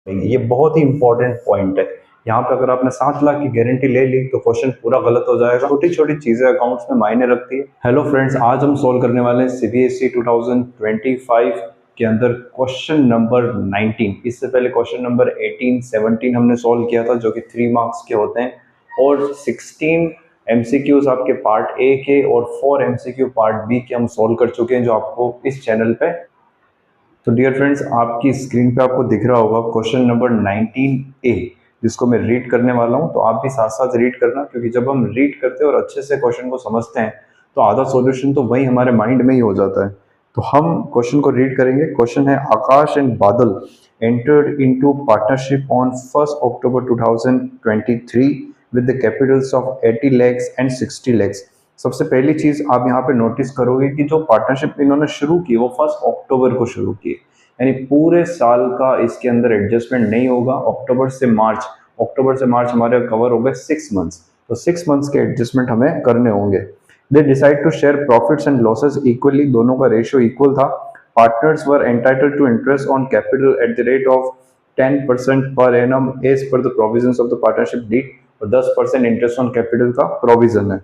ये बहुत ही important point है। यहाँ पे अगर आपने 7 लाख की गारंटी ले ली तो क्वेश्चन पूरा गलत हो जाएगा। छोटी छोटी चीजें अकाउंट्स में मायने रखती है। हेलो फ्रेंड्स, आज हम सोल्व करने वाले हैं सीबीएसई 2025 के अंदर क्वेश्चन नंबर 19। इससे पहले क्वेश्चन नंबर 18, 17 हमने सोल्व किया था, जो कि 3 मार्क्स के होते हैं, और 16 एमसीक्यूज आपके पार्ट ए के और 4 एमसीक्यू पार्ट बी के हम सोल्व कर चुके हैं, जो आपको इस चैनल पे। तो डियर फ्रेंड्स, आपकी स्क्रीन पे आपको दिख रहा होगा क्वेश्चन नंबर 19A, जिसको मैं रीड करने वाला हूं। तो आप भी साथ साथ रीड करना, क्योंकि जब हम रीड करते हैं और अच्छे से क्वेश्चन को समझते हैं तो आधा सॉल्यूशन तो वही हमारे माइंड में ही हो जाता है। तो हम क्वेश्चन को रीड करेंगे। क्वेश्चन है, आकाश एंड बादल entered into partnership on 1st October 2023 with the capitals of 80 lakhs and 60 lakhs। सबसे पहली चीज आप यहाँ पे नोटिस करोगे कि जो पार्टनरशिप इन्होंने शुरू की वो 1 अक्टूबर को शुरू की, यानी पूरे साल का इसके अंदर एडजस्टमेंट नहीं होगा। अक्टूबर से मार्च हमारे कवर हो गए 6 मंथ्स, तो 6 मंथ्स के एडजस्टमेंट हमें करने होंगे। They decide to share profits and losses equally, दोनों का रेशियो इक्वल था। Partners were entitled to interest on capital at the rate of 10% per annum as per the provisions of the partnership deed, और 10% interest on capital का provision है।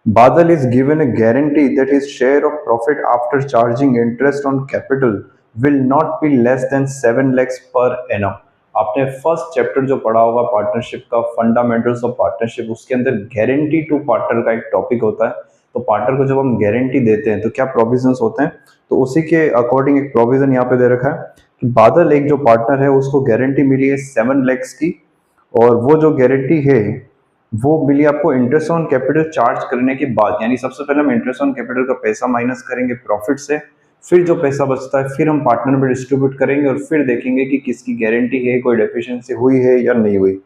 Badal is given a guarantee that his share of profit after charging interest on capital will not be less than 7 lakhs per annum। आपने first chapter जो पढ़ा होगा partnership का, fundamentals of partnership, उसके अंदर guarantee to partner का एक topic होता है। तो पार्टनर को जब हम गारंटी देते हैं तो क्या प्रोविजंस होते हैं, तो उसी के अकॉर्डिंग एक प्रोविजन यहाँ पे दे रखा है कि बादल एक जो पार्टनर है उसको गारंटी मिली है 7 lakhs की, और वो जो गारंटी है वो मिली आपको इंटरेस्ट ऑन कैपिटल चार्ज करने के बाद। यानी सबसे पहले हम इंटरेस्ट ऑन कैपिटल का पैसा माइनस करेंगे प्रॉफिट से, फिर जो पैसा बचता है फिर हम पार्टनर में डिस्ट्रीब्यूट करेंगे, और फिर देखेंगे कि किसकी गारंटी है, कोई डेफिशिएंसी हुई है या नहीं हुई।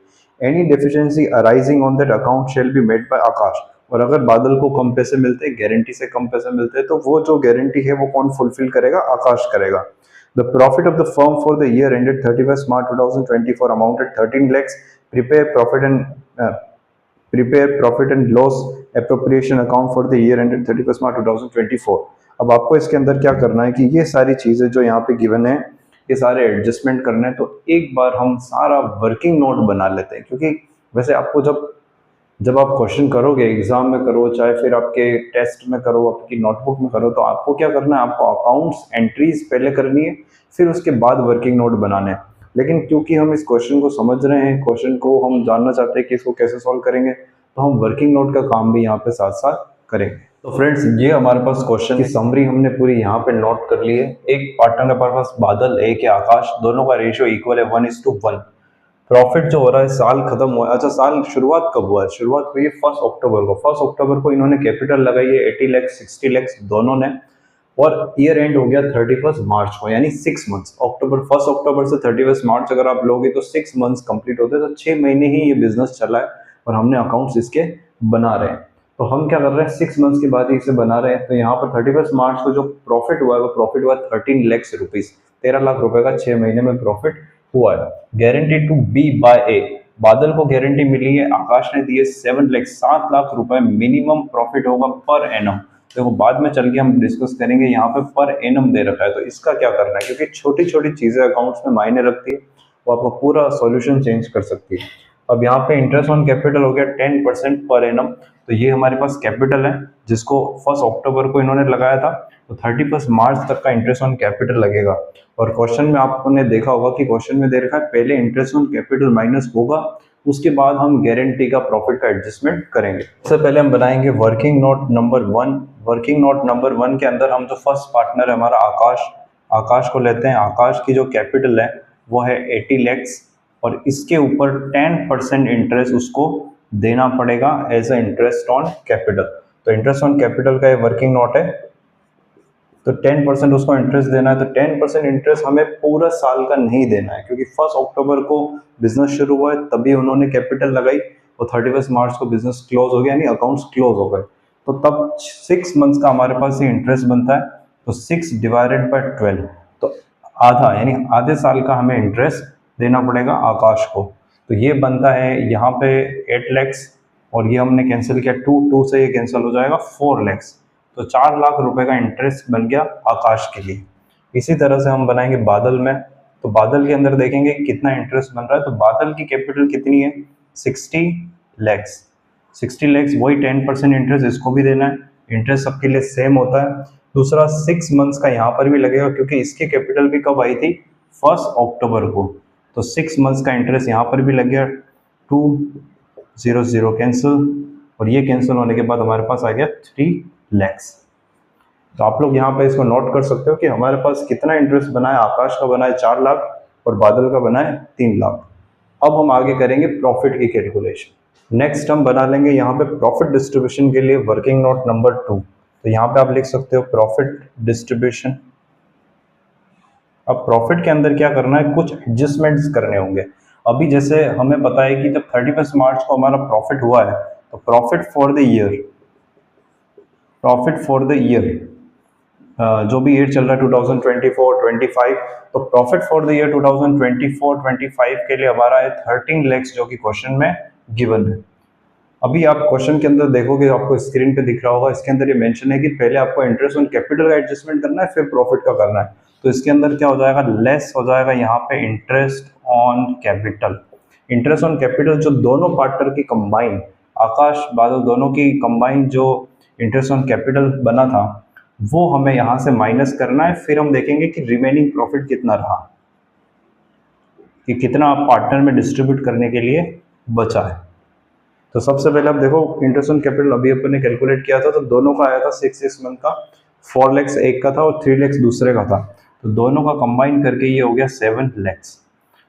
Any deficiency arising on that account shall be made by Akash. और अगर बादल को कम पैसे मिलते हैं, गारंटी से कम पैसे मिलते हैं, तो वो जो गारंटी है वो कौन फुलफिल करेगा, आकाश करेगा। The profit of the firm for the year ended 31st March 2024 amounted 13 lakhs। Prepare profit and loss appropriation account for the year ended 31st March 2024। अब आपको इसके अंदर क्या करना है कि ये सारी चीजें जो यहाँ पे गिवन है, ये सारे एडजस्टमेंट करने हैं। तो एक बार हम सारा वर्किंग नोट बना लेते हैं, क्योंकि वैसे आपको जब जब आप क्वेश्चन करोगे, एग्जाम में करो चाहे फिर आपके टेस्ट में करो, आपकी नोटबुक में करो, तो आपको क्या करना है, आपको अकाउंट्स एंट्रीज पहले करनी है, फिर उसके बाद वर्किंग नोट बनाने हैं। लेकिन क्योंकि हम इस क्वेश्चन को समझ रहे हैं, क्वेश्चन को हम जानना चाहते हैं कि इसको कैसे सॉल्व करेंगे, तो हम वर्किंग नोट का काम भी यहाँ पे साथ साथ करेंगे। तो फ्रेंड्स, ये हमारे पास क्वेश्चन की समरी हमने पूरी यहाँ पे नोट कर ली है। एक पार्टनर हमारे पास बादल, एक है आकाश, दोनों का रेशियो इक्वल है 1:1। प्रॉफिट जो हो रहा है, साल खत्म हुआ है। अच्छा, साल शुरुआत कब हुआ है, शुरुआत हुई है 1 अक्टूबर को। 1 अक्टूबर को इन्होंने कैपिटल लगाई है 80 लाख 60 लाख दोनों ने, और ईयर एंड हो गया 31 मार्च को, यानी 6 मंथ्स। 1 अक्टूबर से 31 मार्च अगर आप लोगे तो 6 मंथ्स कंप्लीट होते हैं, तो 6 महीने ही ये बिजनेस चला है और हमने अकाउंट्स इसके बना रहे हैं। तो हम क्या कर रहे हैं, 6 मंथ्स के बाद ही इसे बना रहे हैं। तो यहाँ पर 31 मार्च को जो प्रॉफिट हुआ है वो प्रॉफिट हुआ 13 लाख रुपीज, 13 लाख रुपए का 6 महीने में प्रॉफिट हुआ है। गारंटी टू बी बाय ए, बादल को गारंटी मिली है, आकाश ने दी है 7 लाख, 7 लाख रुपए मिनिमम प्रॉफिट होगा पर एनम। देखो बाद में चल के हम डिस्कस करेंगे, यहाँ पे पर एनम दे रखा है, तो इसका क्या करना है, क्योंकि छोटी छोटी चीजें अकाउंट्स में मायने रखती है, वो आपको पूरा सॉल्यूशन चेंज कर सकती है। अब यहाँ पे इंटरेस्ट ऑन कैपिटल हो गया 10% पर एनम, तो ये हमारे पास कैपिटल है जिसको 1 अक्टूबर को इन्होंने लगाया था, तो 31 मार्च तक का इंटरेस्ट ऑन कैपिटल लगेगा। और क्वेश्चन में आपने देखा होगा कि क्वेश्चन में दे रखा है पहले इंटरेस्ट ऑन कैपिटल माइनस होगा, उसके बाद हम गारंटी का प्रॉफिट का एडजस्टमेंट करेंगे। सबसे पहले हम बनाएंगे working note number 1। Working note number 1 के अंदर हम जो फर्स्ट पार्टनर है हमारा आकाश को लेते हैं। आकाश की जो कैपिटल है वो है 80 लैक्स, और इसके ऊपर 10% इंटरेस्ट उसको देना पड़ेगा as a interest on capital. तो इंटरेस्ट ऑन कैपिटल का ये वर्किंग नोट है, तो 10% उसको इंटरेस्ट देना है। तो 10% इंटरेस्ट हमें पूरा साल का नहीं देना है, क्योंकि 1 अक्टूबर को बिजनेस शुरू हुआ है तभी उन्होंने कैपिटल लगाई, और 31 मार्च को बिजनेस क्लोज हो गया, यानी अकाउंट्स क्लोज हो गए। तो तब 6 मंथ्स का हमारे पास ये इंटरेस्ट बनता है, तो 6 डिवाइडेड बाय 12, तो आधा, यानी आधे साल का हमें इंटरेस्ट देना पड़ेगा आकाश को। तो ये बनता है यहाँ पे 8 लैक्स, और ये हमने कैंसिल किया, 2 से ये कैंसिल हो जाएगा 4 लैक्स, तो 4 लाख रुपए का इंटरेस्ट बन गया आकाश के लिए। इसी तरह से हम बनाएंगे बादल में। तो बादल के अंदर देखेंगे कितना इंटरेस्ट बन रहा है। तो बादल की कैपिटल कितनी है, 60 लैक्स। 60 लैक्स, वही 10% इंटरेस्ट इसको भी देना है, इंटरेस्ट सबके लिए सेम होता है। दूसरा 6 मंथ्स का यहाँ पर भी लगेगा, क्योंकि इसकी कैपिटल भी कब आई थी, 1 अक्टूबर को। तो 6 मंथ्स का इंटरेस्ट यहाँ पर भी लग गया। 200 कैंसिल, और ये कैंसिल होने के बाद हमारे पास आ गया 3 लैक्स। तो आप लोग यहाँ पे इसको नोट कर सकते हो कि हमारे पास कितना इंटरेस्ट बना है। आकाश का बना है 4 लाख और बादल का बना है 3 लाख। अब हम आगे करेंगे प्रॉफिट की कैलकुलेशन। नेक्स्ट हम बना लेंगे यहाँ पे प्रॉफिट डिस्ट्रीब्यूशन के लिए वर्किंग नोट नंबर 2। तो यहाँ पे आप लिख सकते हो प्रॉफिट डिस्ट्रीब्यूशन। अब प्रॉफिट के अंदर क्या करना है, कुछ एडजस्टमेंट्स करने होंगे। अभी जैसे हमें पता है कि जब 31 मार्च को हमारा प्रॉफिट हुआ है, तो प्रॉफिट फॉर द ईयर, जो भी ईयर चल रहा है 2024-25, तो प्रॉफिट फॉर द ईयर 2024-25 के लिए हमारा है 13 लैक्स, जो कि क्वेश्चन में गिवन है। अभी आप क्वेश्चन के अंदर देखोगे, आपको स्क्रीन पे दिख रहा होगा, इसके अंदर ये मेंशन है कि पहले आपको इंटरेस्ट ऑन कैपिटल का एडजस्टमेंट करना है, फिर प्रॉफिट का करना है। तो इसके अंदर क्या हो जाएगा, लेस हो जाएगा यहाँ पे interest on capital. Interest on capital जो दोनों पार्टनर की कंबाइन, आकाश बादल दोनों की कंबाइन जो इंटरेस्ट ऑन कैपिटल बना था, वो हमें यहाँ से माइनस करना है। फिर हम देखेंगे कि रिमेनिंग प्रॉफिट कितना रहा, कि कितना पार्टनर में डिस्ट्रीब्यूट करने के लिए बचा है। तो सबसे पहले आप देखो, इंटरेस्ट ऑन कैपिटल अभी अपन ने कैलकुलेट किया था, तो दोनों का आया था 6 मंथ का, 4 लैक्स एक का था और 3 लैक्स दूसरे का था। तो दोनों का कंबाइन करके ये हो गया 7 लैक्स।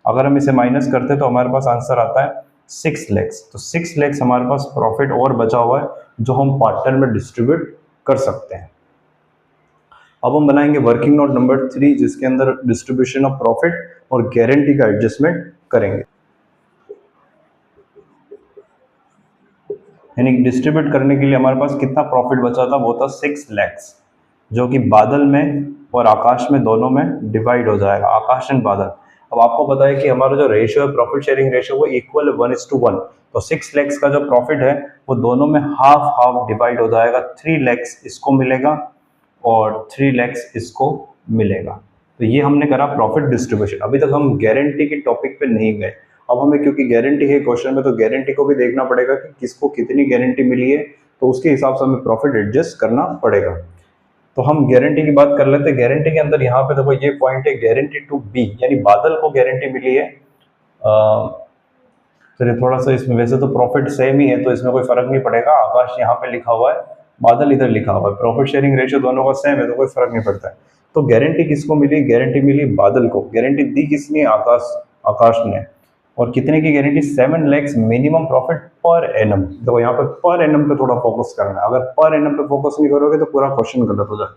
अगर हम इसे माइनस करते तो हमारे पास आंसर आता है 6 लैक्स। तो 6 लैक्स हमारे पास प्रॉफिट और बचा हुआ है, जो हम पार्टनर में डिस्ट्रीब्यूट कर सकते हैं। अब हम बनाएंगे वर्किंग नोट नंबर 3, जिसके अंदर डिस्ट्रीब्यूशन ऑफ प्रॉफिट और गारंटी का एडजस्टमेंट करेंगे। यानी डिस्ट्रीब्यूट करने के लिए हमारे पास कितना प्रॉफिट बचा था, वो था 6 लैक्स, जो कि बादल में और आकाश में दोनों में डिवाइड हो जाएगा, आकाश एंड बादल। अब आपको पता है कि हमारा जो रेशियो है, प्रॉफिट शेयरिंग रेशियो, वो इक्वल है 1:1। तो 6 लैक्स का जो प्रॉफिट है वो दोनों में हाफ हाफ डिवाइड हो जाएगा। 3 लैक्स इसको मिलेगा और 3 लैक्स इसको मिलेगा। तो ये हमने करा प्रॉफिट डिस्ट्रीब्यूशन। अभी तक हम गारंटी के टॉपिक पे नहीं गए। अब हमें, क्योंकि गारंटी है क्वेश्चन में, तो गारंटी को भी देखना पड़ेगा कि किसको कितनी गारंटी मिली है, तो उसके हिसाब से हमें प्रॉफिट एडजस्ट करना पड़ेगा। तो हम गारंटी की बात कर लेते हैं। गारंटी के अंदर यहाँ पे देखो ये पॉइंट है, गारंटी टू बी, यानी बादल को गारंटी मिली है। चलिए थोड़ा सा इसमें, वैसे तो प्रॉफिट सेम ही है तो इसमें कोई फर्क नहीं पड़ेगा। आकाश यहाँ पे लिखा हुआ है, बादल इधर लिखा हुआ है, प्रॉफिट शेयरिंग रेशियो दोनों का सेम है तो कोई फर्क नहीं पड़ता है। तो गारंटी किसको मिली, गारंटी मिली बादल को। गारंटी दी किसने, आकाश ने। और कितने की guarantee, 7 lakhs minimum profit per annum. देखो यहाँ पे पर एनम पे थोड़ा फोकस करना है, अगर पर एनम पे फोकस नहीं करोगे तो पूरा क्वेश्चन गलत हो जाए।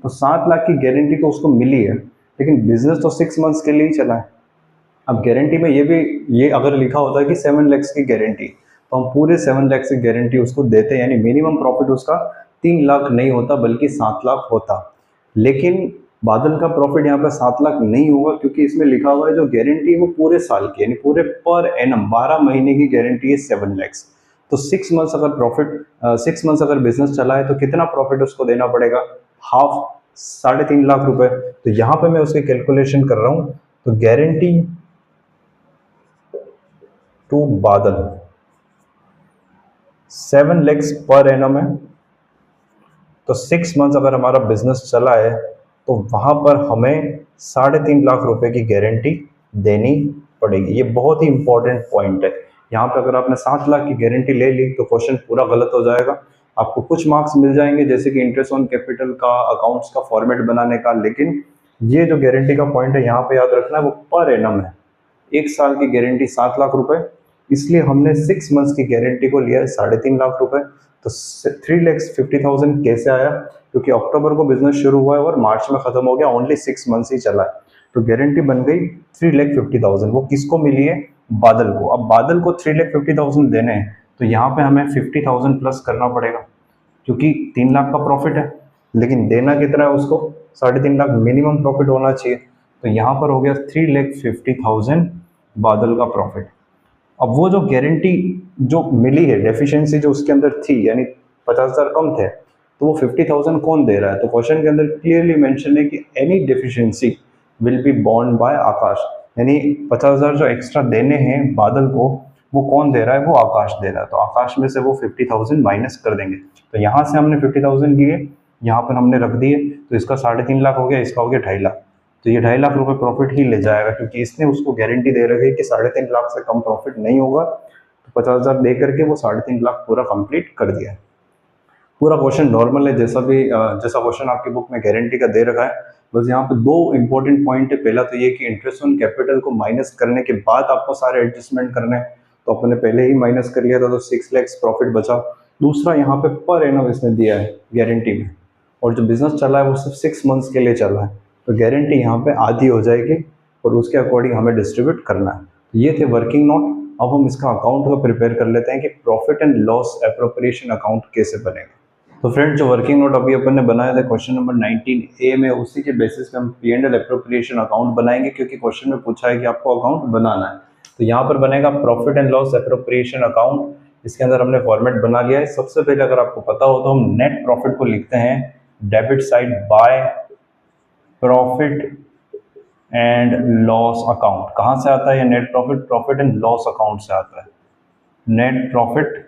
तो 7 लाख की गारंटी तो उसको मिली है, लेकिन बिजनेस तो 6 मंथ्स के लिए ही चला है। अब गारंटी में ये अगर लिखा होता है कि 7 लैक्स की गारंटी, तो हम पूरे 7 लैक्स की गारंटी उसको देते हैं, यानी मिनिमम प्रॉफिट उसका 3 लाख नहीं होता बल्कि 7 लाख होता। लेकिन बादल का प्रॉफिट यहाँ पे 7 लाख नहीं होगा, क्योंकि इसमें लिखा हुआ है जो गारंटी है वो पूरे साल की, यानी पूरे पर एनम 12 महीने की गारंटी है 7 लैक्स। तो 6 मंथ्स अगर प्रॉफिट 6 मंथ्स अगर बिजनेस चला है तो कितना प्रॉफिट उसको देना पड़ेगा, हाफ, 3.5 लाख रुपए। तो यहाँ पे मैं उसकी कैलकुलेशन कर रहा हूँ। तो गारंटी टू बादल 7 लैक्स पर एनम है। तो 6 मंथ्स अगर हमारा बिजनेस चला है तो वहां पर हमें 3.5 लाख रुपए की गारंटी देनी पड़ेगी। ये बहुत ही इंपॉर्टेंट पॉइंट है। यहाँ पे अगर आपने 7 लाख की गारंटी ले ली तो क्वेश्चन पूरा गलत हो जाएगा। आपको कुछ मार्क्स मिल जाएंगे, जैसे कि इंटरेस्ट ऑन कैपिटल का, अकाउंट्स का फॉर्मेट बनाने का, लेकिन ये जो गारंटी का पॉइंट है यहाँ पे याद रखना है, वो पर एनम है। 1 साल की गारंटी 7 लाख रुपए, इसलिए हमने 6 मंथ्स की गारंटी को लिया है 3.5 लाख रुपए। तो 3,50,000 कैसे आया, क्योंकि अक्टूबर को बिजनेस शुरू हुआ है और मार्च में खत्म हो गया, ओनली 6 मंथ्स ही चला है। तो गारंटी बन गई 3,50,000। वो किसको मिली है, बादल को। अब बादल को 3,50,000 देने हैं, तो यहाँ पे हमें 50,000 प्लस करना पड़ेगा, क्योंकि 3 लाख का प्रॉफिट है, लेकिन देना कितना है उसको, 3.5 लाख मिनिमम प्रॉफिट होना चाहिए। तो यहाँ पर हो गया 3,50,000 बादल का प्रॉफिट। अब वो जो गारंटी जो मिली है, डेफिशिएंसी जो उसके अंदर थी, यानी 50,000 कम थे, तो वो 50,000 कौन दे रहा है। तो क्वेश्चन के अंदर क्लियरली मेंशन है कि any deficiency will be borne by Akash. यानी 50,000 जो एक्स्ट्रा देने हैं बादल को, वो कौन दे रहा है? वो आकाश दे रहा है। तो आकाश में से वो 50,000 माइनस कर देंगे। तो यहाँ से हमने 50,000 लिए, यहाँ पर हमने रख दिए, तो इसका 3.5 लाख हो गया, इसका हो गया 2.5 लाख। तो ये 2.5 लाख रुपए प्रॉफिट ही ले जाएगा, क्योंकि इसने उसको गारंटी दे रखी है कि 3.5 लाख से कम प्रॉफिट नहीं होगा। तो 50,000 दे करके वो 3.5 लाख पूरा कंप्लीट कर दिया। पूरा क्वेश्चन नॉर्मल है, जैसा क्वेश्चन आपकी बुक में गारंटी का दे रखा है। बस यहाँ पे दो इंपॉर्टेंट पॉइंट है। पहला तो ये कि इंटरेस्ट ऑन कैपिटल को माइनस करने के बाद आपको सारे एडजस्टमेंट करने हैं, तो अपन ने पहले ही माइनस कर लिया था, तो 6 लाख प्रॉफिट बचा। दूसरा यहाँ पे पर एनम इसने दिया है गारंटी में, और जो बिजनेस चला है वो सिर्फ 6 मंथ्स के लिए चला है, तो गारंटी यहाँ पे आधी हो जाएगी और उसके अकॉर्डिंग हमें डिस्ट्रीब्यूट करना है। तो ये थे वर्किंग नोट। अब हम इसका अकाउंट को प्रिपेयर कर लेते हैं कि profit and loss appropriation account कैसे बनेगा। तो फ्रेंड, जो वर्किंग नोट अभी अपन ने बनाया था क्वेश्चन नंबर 19A में, उसी के बेसिस पे हम P&L एप्रोप्रिएशन अकाउंट बनाएंगे, क्योंकि क्वेश्चन में पूछा है कि आपको अकाउंट बनाना है। तो यहाँ पर बनेगा profit and loss appropriation account. इसके अंदर हमने फॉर्मेट बना लिया है। सबसे पहले अगर आपको पता हो तो हम नेट प्रॉफिट को लिखते हैं debit side by profit and loss account. कहाँ से आता है ये net profit? Profit and loss account से आता है। Net profit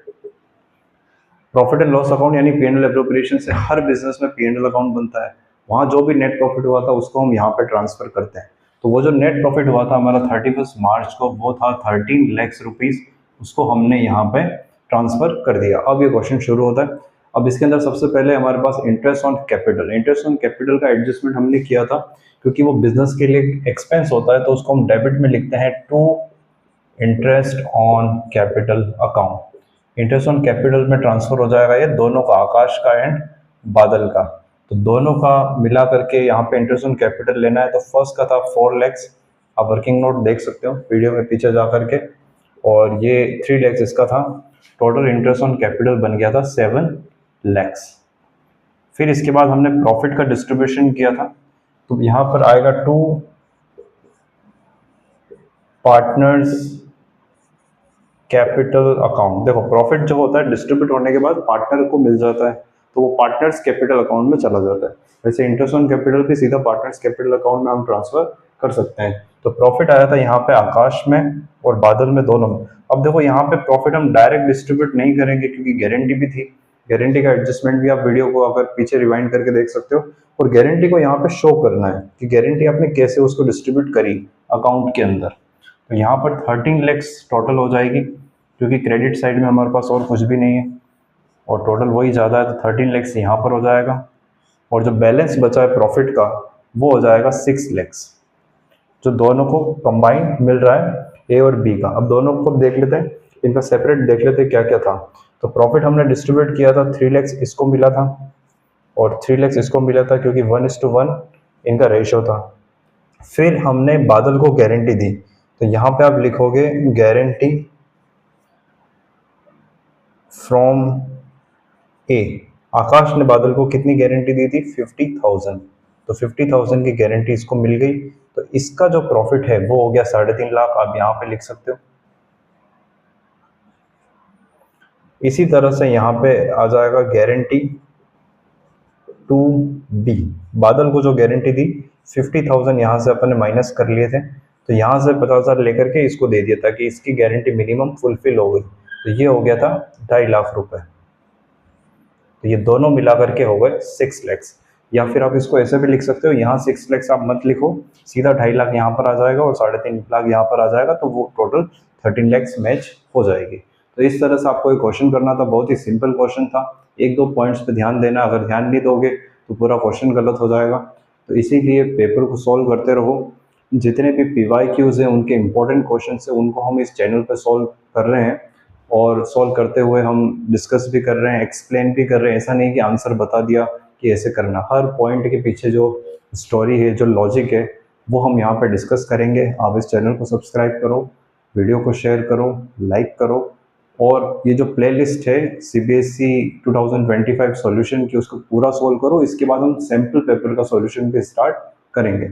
and loss account यानी P&L एप्रोप्रिएशन से हर बिजनेस में P&L अकाउंट बनता है। वहाँ जो भी नेट प्रॉफिट हुआ था उसको हम यहाँ पे ट्रांसफर करते हैं। तो वो जो नेट प्रॉफिट हुआ था हमारा 31 मार्च को, वो था 13 लाख रुपीस, उसको हमने यहाँ पे ट्रांसफर कर दिया। अब ये क्वेश्चन शुरू होता है। अब इसके अंदर सबसे पहले हमारे पास इंटरेस्ट ऑन कैपिटल का एडजस्टमेंट हमने किया था, क्योंकि वो बिजनेस के लिए एक्सपेंस होता है, तो उसको हम डेबिट में लिखते हैं to interest on capital account. Interest on capital में ट्रांसफर हो जाएगा ये दोनों का, आकाश का एंड बादल का। तो दोनों का मिला करके यहाँ पे इंटरेस्ट ऑन कैपिटल लेना है। तो फर्स्ट का था 4 लाख, आप वर्किंग नोट देख सकते हो वीडियो में पीछे जा करके, और ये 3 लाख इसका था। टोटल इंटरेस्ट ऑन कैपिटल बन गया था 7 लाख। फिर इसके बाद हमने प्रॉफिट का डिस्ट्रीब्यूशन किया था, तो यहाँ पर आएगा टू पार्टनर्स कैपिटल अकाउंट। देखो, प्रॉफिट जो होता है डिस्ट्रीब्यूट होने के बाद पार्टनर को मिल जाता है, तो वो पार्टनर्स कैपिटल अकाउंट में चला जाता है। वैसे इंटरेस्ट ऑन कैपिटल भी सीधा पार्टनर्स कैपिटल अकाउंट में हम ट्रांसफर कर सकते हैं। तो प्रॉफिट आया था यहाँ पे आकाश में और बादल में, दोनों में। अब देखो, यहाँ पे प्रॉफिट हम डायरेक्ट डिस्ट्रीब्यूट नहीं करेंगे, क्योंकि गारंटी भी थी। गारंटी का एडजस्टमेंट भी आप वीडियो को अगर पीछे रिवाइंड करके देख सकते हो, और गारंटी को यहाँ पे शो करना है कि गारंटी आपने कैसे उसको डिस्ट्रीब्यूट करी अकाउंट के अंदर। तो यहाँ पर 13 लाख टोटल हो जाएगी, क्योंकि क्रेडिट साइड में हमारे पास और कुछ भी नहीं है और टोटल वही ज़्यादा है, तो 13 लाख यहाँ पर हो जाएगा। और जो बैलेंस बचा है प्रॉफिट का, वो हो जाएगा 6 लाख, जो दोनों को कंबाइन मिल रहा है ए और बी का। अब दोनों को देख लेते हैं, इनका सेपरेट देख लेते हैं क्या क्या था। तो प्रॉफिट हमने डिस्ट्रीब्यूट किया था, 3 लाख इसको मिला था और 3 लाख इसको मिला था, क्योंकि 1:1 इनका रेशियो था। फिर हमने बादल को गारंटी दी, तो यहाँ पे आप लिखोगे गारंटी फ्रॉम ए। आकाश ने बादल को कितनी गारंटी दी थी? 50,000। तो 50,000 की गारंटी इसको मिल गई, तो इसका जो प्रॉफिट है वो हो गया 3.5 लाख। आप यहाँ पे लिख सकते हो। इसी तरह से यहाँ पे आ जाएगा गारंटी टू बी। बादल को जो गारंटी दी 50,000 यहाँ से अपन ने माइनस कर लिए थे, तो यहाँ से 50,000 लेकर के इसको दे दिया ताकि इसकी गारंटी मिनिमम फुलफिल हो गई। तो ये हो गया था 2.5 लाख रुपए। तो ये दोनों मिला करके हो गए 6 लाख। या फिर आप इसको ऐसे भी लिख सकते हो, यहाँ 6 लाख आप मत लिखो, सीधा 2.5 लाख यहाँ पर आ जाएगा और 3.5 लाख यहाँ पर आ जाएगा, तो वो टोटल 13 लाख मैच हो जाएगी। तो इस तरह से आपको एक क्वेश्चन करना था, बहुत ही सिंपल क्वेश्चन था। एक दो पॉइंट्स पे ध्यान देना, अगर ध्यान नहीं दोगे तो पूरा क्वेश्चन गलत हो जाएगा। तो इसीलिए पेपर को सॉल्व करते रहो। जितने भी PYQs हैं, उनके इंपॉर्टेंट क्वेश्चन है, उनको हम इस चैनल पर सॉल्व कर रहे हैं, और सॉल्व करते हुए हम डिस्कस भी कर रहे हैं, एक्सप्लेन भी कर रहे हैं। ऐसा नहीं कि आंसर बता दिया कि ऐसे करना, हर पॉइंट के पीछे जो स्टोरी है, जो लॉजिक है, वो हम यहाँ पे डिस्कस करेंगे। आप इस चैनल को सब्सक्राइब करो, वीडियो को शेयर करो, लाइक करो, और ये जो प्लेलिस्ट है CBSE 2025 सॉल्यूशन की, उसको पूरा सॉल्व करो। इसके बाद हम सैम्पल पेपर का सॉल्यूशन भी स्टार्ट करेंगे।